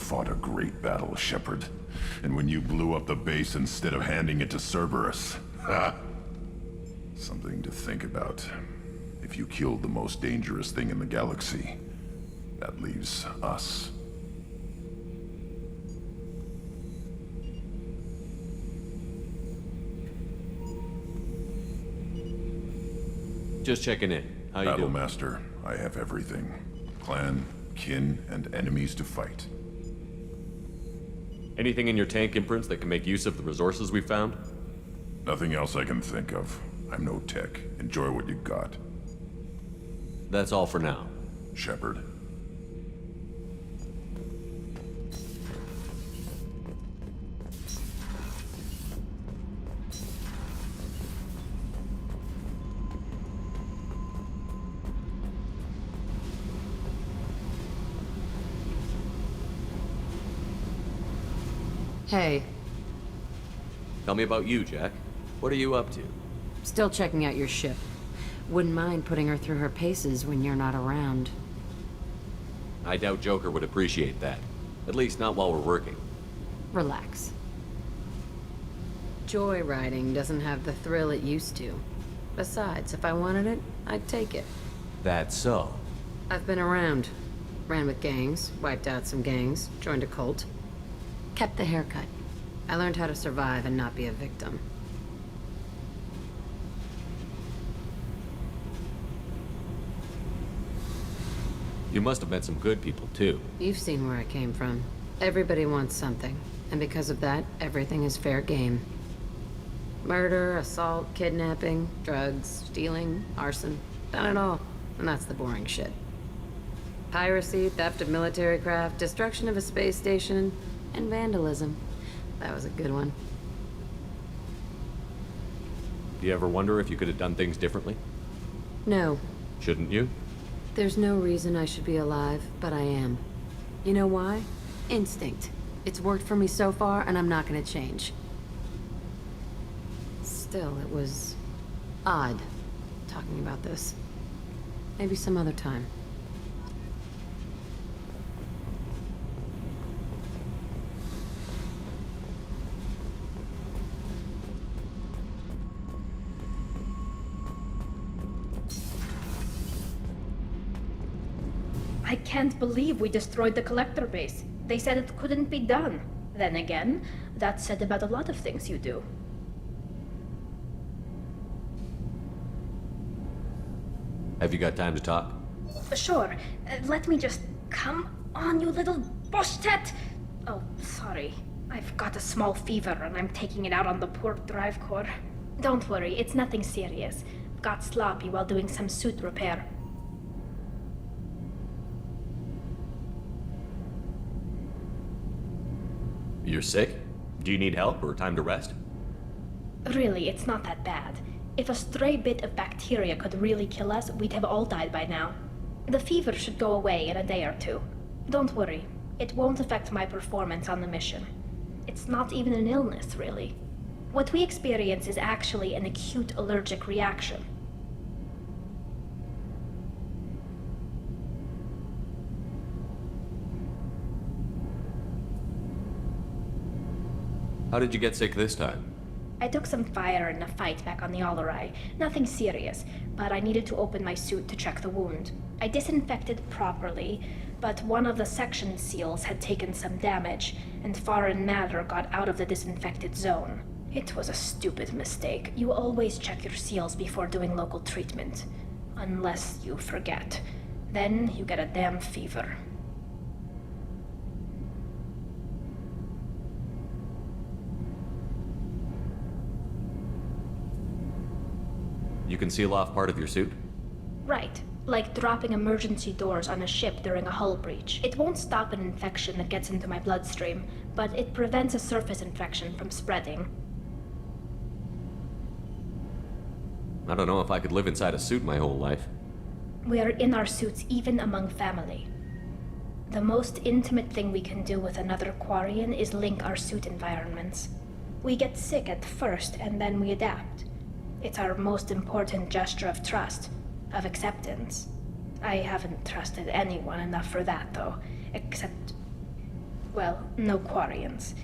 fought a great battle, Shepard. And when you blew up the base instead of handing it to Cerberus. Ha! Something to think about. If you killed the most dangerous thing in the galaxy, that leaves us. Just checking in. How you doing? Battlemaster, I have everything. Clan, kin, and enemies to fight. Anything in your tank imprints that can make use of the resources we found? Nothing else I can think of. I'm no tech. Enjoy what you got. That's all for now. Shepard. Hey, Tell me about you, Jack. What are you up to? still checking out your ship. Wouldn't mind putting her through her paces when you're not around. I doubt Joker would appreciate that. At least not while we're working. Relax. Joyriding doesn't have the thrill it used to. Besides, if I wanted it, I'd take it. That's so. I've been around. Ran with gangs, wiped out some gangs, joined a cult. Kept the haircut. I learned how to survive and not be a victim. You must have met some good people, too. You've seen where I came from. Everybody wants something, and because of that, everything is fair game. Murder, assault, kidnapping, drugs, stealing, arson. Done it all. And that's the boring shit. Piracy, theft of military craft, destruction of a space station, and vandalism. That was a good one. Do you ever wonder if you could have done things differently? No. Shouldn't you? There's no reason I should be alive, but I am. You know why? Instinct. It's worked for me so far, and I'm not gonna change. Still, it was odd talking about this. Maybe some other time. I can't believe we destroyed the collector base. They said it couldn't be done. Then again, that's said about a lot of things you do. Have you got time to talk? Sure, let me just... Come on, you little boshtet! Oh, sorry. I've got a small fever and I'm taking it out on the poor drive core. Don't worry, it's nothing serious. Got sloppy while doing some suit repair. You're sick? Do you need help or time to rest? Really, it's not that bad. If a stray bit of bacteria could really kill us, we'd have all died by now. The fever should go away in a day or two. Don't worry, it won't affect my performance on the mission. It's not even an illness, really. What we experience is actually an acute allergic reaction. How did you get sick this time? I took some fire in a fight back on the Allerai. Nothing serious, but I needed to open my suit to check the wound. I disinfected properly, but one of the section seals had taken some damage, and foreign matter got out of the disinfected zone. It was a stupid mistake. You always check your seals before doing local treatment. Unless you forget. Then you get a damn fever. You can seal off part of your suit? Right. Like dropping emergency doors on a ship during a hull breach. It won't stop an infection that gets into my bloodstream, but it prevents a surface infection from spreading. I don't know if I could live inside a suit my whole life. We are in our suits even among family. The most intimate thing we can do with another Quarian is link our suit environments. We get sick at first and then we adapt. It's our most important gesture of trust, of acceptance. I haven't trusted anyone enough for that, though, except... well, no Quarians.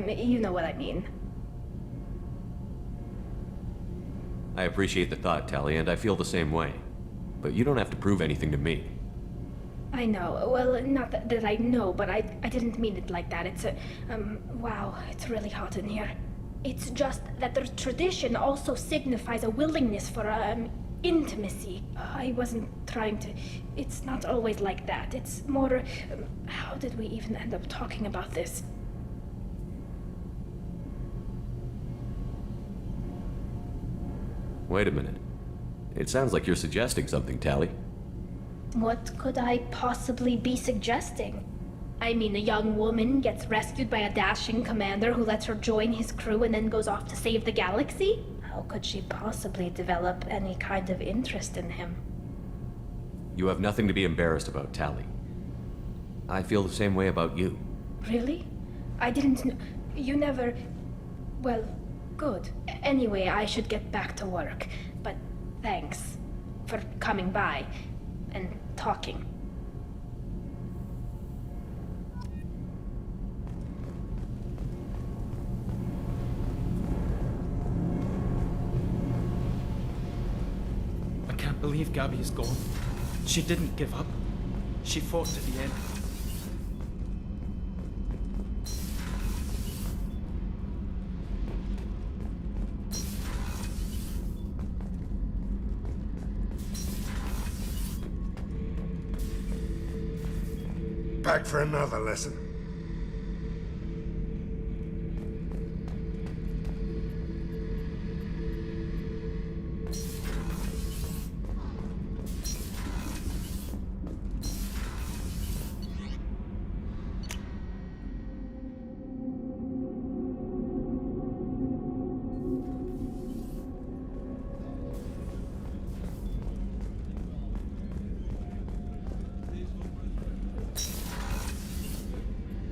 You know what I mean. I appreciate the thought, Tally, and I feel the same way. But you don't have to prove anything to me. I know. Well, not that I know, but I didn't mean it like that. It's wow, it's really hot in here. It's just that the tradition also signifies a willingness for, intimacy. I wasn't trying to... It's not always like that. It's more... how did we even end up talking about this? Wait a minute. It sounds like you're suggesting something, Tally. What could I possibly be suggesting? I mean, a young woman gets rescued by a dashing commander who lets her join his crew and then goes off to save the galaxy? How could she possibly develop any kind of interest in him? You have nothing to be embarrassed about, Tally. I feel the same way about you. Really? I didn't know... You never... Well, good. Anyway, I should get back to work. But thanks for coming by and talking. I can't believe Gabby is gone. She didn't give up. She fought to the end. Back for another lesson.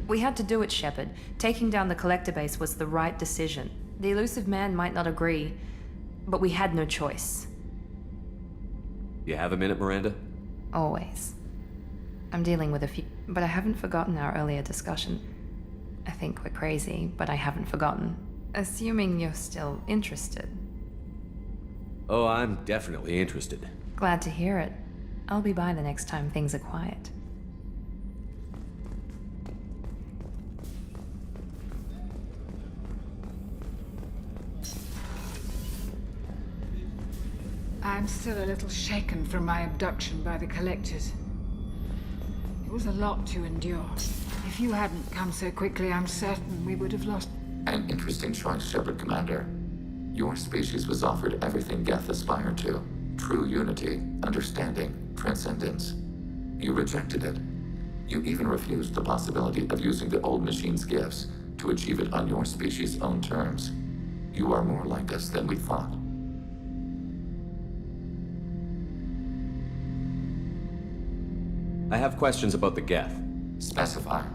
We had to do it, Shepard. Taking down the collector base was the right decision. The elusive man might not agree, but we had no choice. You have a minute, Miranda? Always. I'm dealing with a few, but I haven't forgotten our earlier discussion. I think we're crazy, but I haven't forgotten. Assuming you're still interested. Oh, I'm definitely interested. Glad to hear it. I'll be by the next time things are quiet. I'm still a little shaken from my abduction by the collectors. It was a lot to endure. If you hadn't come so quickly, I'm certain we would have lost... An interesting choice, Shepard Commander. Your species was offered everything Geth aspired to. True unity, understanding, transcendence. You rejected it. You even refused the possibility of using the old machine's gifts to achieve it on your species' own terms. You are more like us than we thought. I have questions about the Geth. Specify.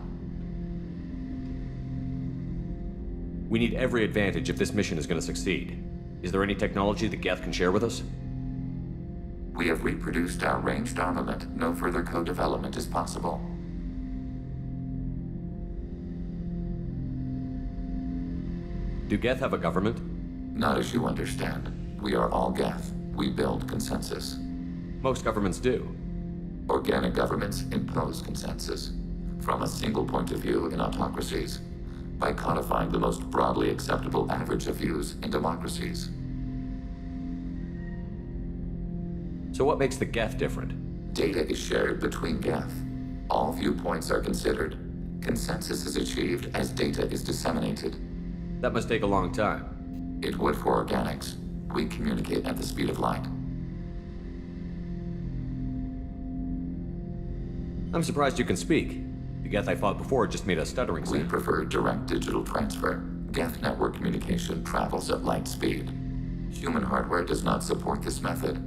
We need every advantage if this mission is going to succeed. Is there any technology the Geth can share with us? We have reproduced our ranged armament. No further co-development is possible. Do Geth have a government? Not as you understand. We are all Geth. We build consensus. Most governments do. Organic governments impose consensus from a single point of view in autocracies by codifying the most broadly acceptable average of views in democracies. So what makes the Geth different? Data is shared between Geth. All viewpoints are considered. Consensus is achieved as data is disseminated. That must take a long time. It would for organics. We communicate at the speed of light. I'm surprised you can speak. The Geth I fought before just made a stuttering We sound. prefer direct digital transfer. Geth network communication travels at light speed. Human hardware does not support this method.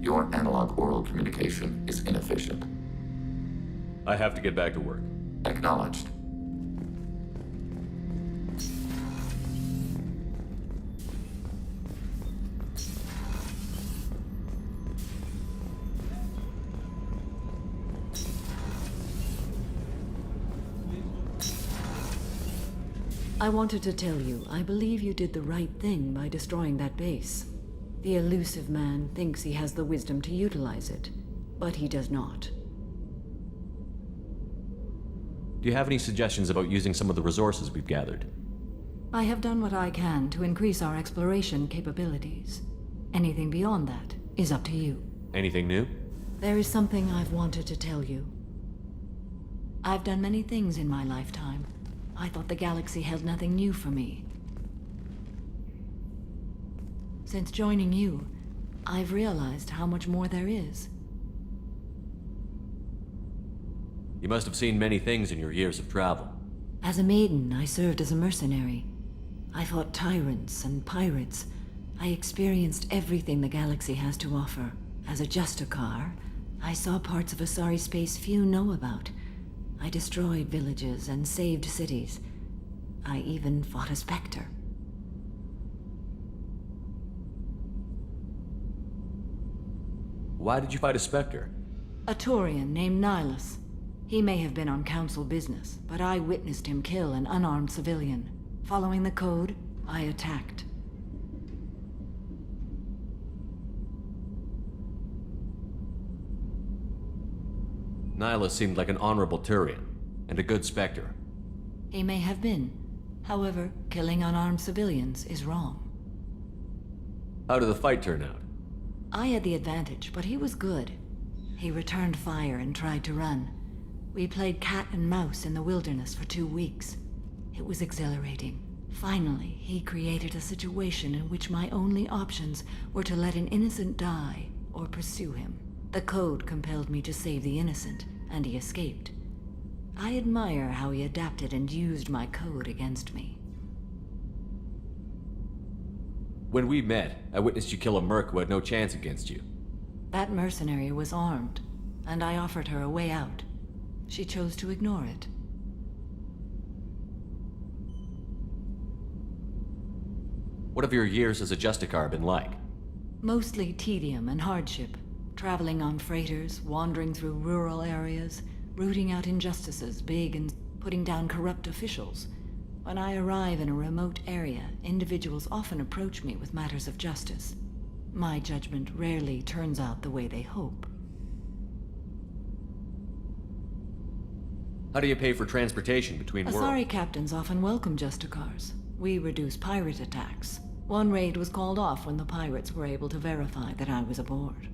Your analog oral communication is inefficient. I have to get back to work. Acknowledged. I wanted to tell you, I believe you did the right thing by destroying that base. The elusive man thinks he has the wisdom to utilize it, but he does not. Do you have any suggestions about using some of the resources we've gathered? I have done what I can to increase our exploration capabilities. Anything beyond that is up to you. Anything new? There is something I've wanted to tell you. I've done many things in my lifetime. I thought the galaxy held nothing new for me. Since joining you, I've realized how much more there is. You must have seen many things in your years of travel. As a maiden, I served as a mercenary. I fought tyrants and pirates. I experienced everything the galaxy has to offer. As a Justicar, I saw parts of a sorry space few know about. I destroyed villages and saved cities. I even fought a Spectre. Why did you fight a Spectre? A Taurian named Nihilus. He may have been on council business, but I witnessed him kill an unarmed civilian. Following the code, I attacked. Nihilus seemed like an honorable Turian, and a good Spectre. He may have been. However, killing unarmed civilians is wrong. How did the fight turn out? I had the advantage, but he was good. He returned fire and tried to run. We played cat and mouse in the wilderness for 2 weeks. It was exhilarating. Finally, he created a situation in which my only options were to let an innocent die or pursue him. The code compelled me to save the innocent, and he escaped. I admire how he adapted and used my code against me. When we met, I witnessed you kill a merc who had no chance against you. That mercenary was armed, and I offered her a way out. She chose to ignore it. What have your years as a Justicar been like? Mostly tedium and hardship. Traveling on freighters, wandering through rural areas, rooting out injustices big and putting down corrupt officials. When I arrive in a remote area, individuals often approach me with matters of justice. My judgment rarely turns out the way they hope. How do you pay for transportation between worlds? Asari captains often welcome Justicars. We reduce pirate attacks. One raid was called off when the pirates were able to verify that I was aboard.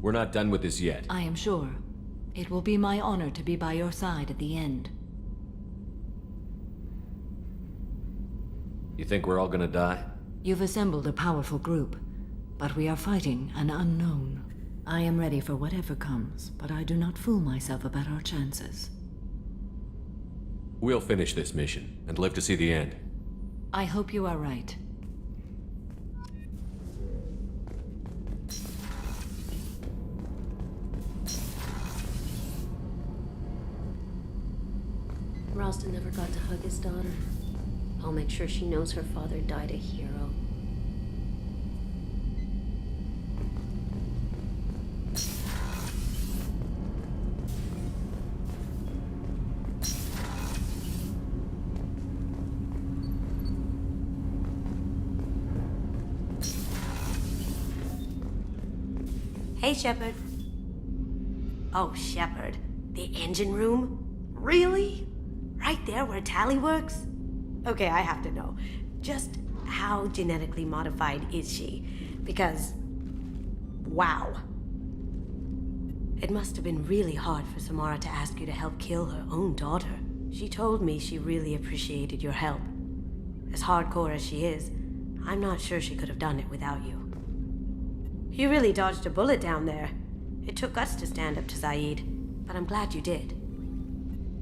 We're not done with this yet. I am sure. It will be my honor to be by your side at the end. You think we're all gonna die? You've assembled a powerful group, but we are fighting an unknown. I am ready for whatever comes, but I do not fool myself about our chances. We'll finish this mission and live to see the end. I hope you are right. Ralston never got to hug his daughter. I'll make sure she knows her father died a hero. Hey, Shepard. Oh, Shepard. The engine room? Really? Right there where Tally works? Okay, I have to know. Just how genetically modified is she? Because, wow. It must have been really hard for Samara to ask you to help kill her own daughter. She told me she really appreciated your help. As hardcore as she is, I'm not sure she could have done it without you. You really dodged a bullet down there. It took us to stand up to Zaid, but I'm glad you did.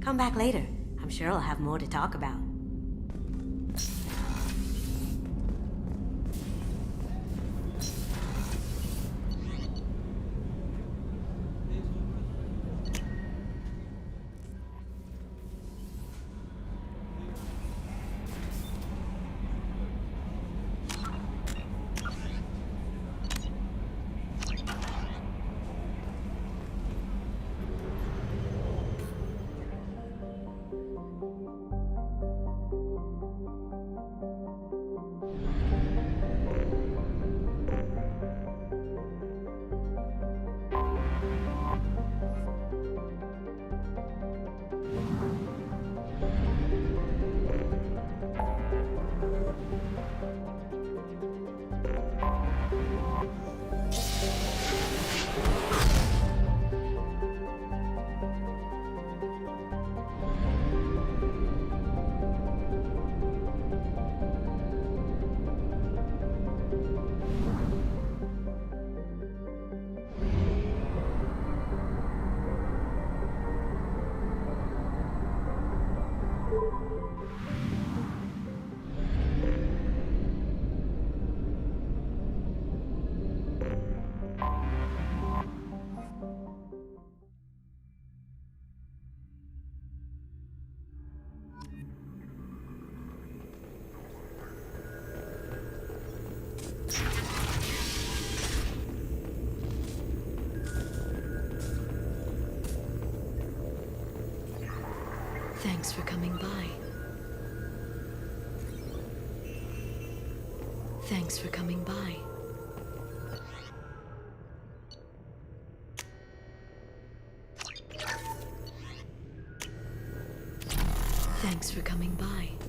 Come back later. I'm sure I'll have more to talk about. Thanks for coming by. Thanks for coming by. Thanks for coming by.